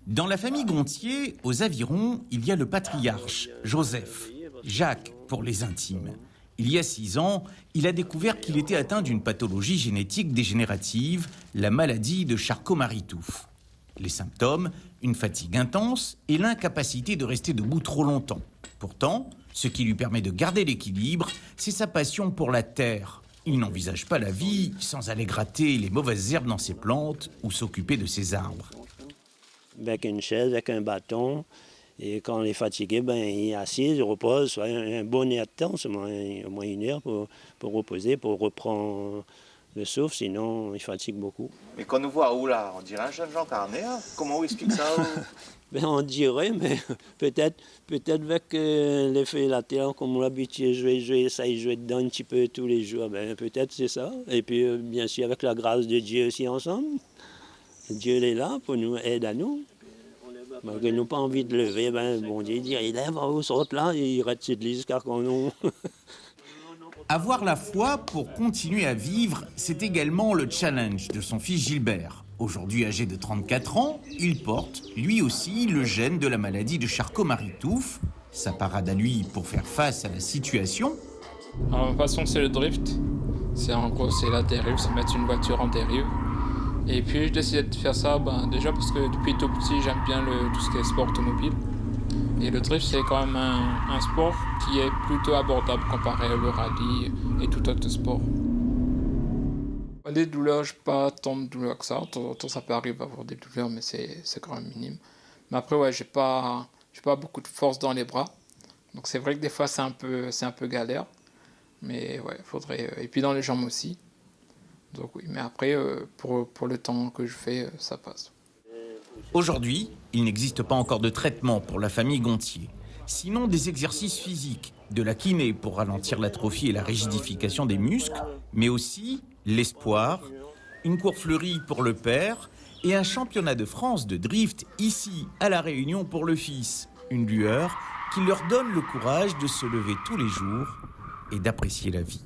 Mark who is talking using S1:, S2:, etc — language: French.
S1: Dans la famille Gontier, aux Avirons, il y a le patriarche, Joseph, Jacques pour les intimes. Il y a 6 ans, il a découvert qu'il était atteint d'une pathologie génétique dégénérative, la maladie de Charcot-Marie-Tooth. Les symptômes, une fatigue intense et l'incapacité de rester debout trop longtemps. Pourtant, ce qui lui permet de garder l'équilibre, c'est sa passion pour la terre. Il n'envisage pas la vie sans aller gratter les mauvaises herbes dans ses plantes ou s'occuper de ses arbres.
S2: Avec une chaise, avec un bâton, et quand on est fatigué, il est assis, il repose, soit un bon air de temps, au moins 1 heure pour reposer, pour reprendre le souffle, sinon il fatigue beaucoup.
S3: Mais quand on nous voit où là, on dirait un jeune Jean Carnet, hein? Comment on explique ça?
S2: On dirait, mais peut-être avec l'effet latéral, comme on l'habitude de jouer, ça y jouer dedans un petit peu tous les jours, peut-être c'est ça. Et puis bien sûr avec la grâce de Dieu aussi ensemble. Dieu est là pour nous aider à nous. Malgré nous pas envie de lever, bon Dieu dit, il lève au saute là, il reste cette liste car qu'on nous.
S1: Avoir la foi pour continuer à vivre, c'est également le challenge de son fils Gilbert. Aujourd'hui âgé de 34 ans, il porte, lui aussi, le gène de la maladie de Charcot-Marie-Tooth. Sa parade à lui pour faire face à la situation.
S4: Alors, ma passion, c'est le drift. En gros, c'est la dérive, c'est mettre une voiture en dérive. Et puis, j'ai décidé de faire ça déjà parce que depuis tout petit, j'aime bien tout ce qui est sport automobile. Et le drift, c'est quand même un sport qui est plutôt abordable comparé au rallye et tout autre sport. Les douleurs, je n'ai pas tant de douleurs que ça. De temps en temps, ça peut arriver d'avoir des douleurs, mais c'est quand même minime. Mais après, ouais, j'ai pas beaucoup de force dans les bras. Donc c'est vrai que des fois, c'est un peu galère. Mais ouais, faudrait. Et puis dans les jambes aussi. Donc oui, mais après, pour le temps que je fais, ça passe.
S1: Aujourd'hui, il n'existe pas encore de traitement pour la famille Gontier. Sinon, des exercices physiques, de la kiné pour ralentir l'atrophie et la rigidification des muscles, mais aussi l'espoir, une cour fleurie pour le père et un championnat de France de drift ici, à La Réunion, pour le fils. Une lueur qui leur donne le courage de se lever tous les jours et d'apprécier la vie.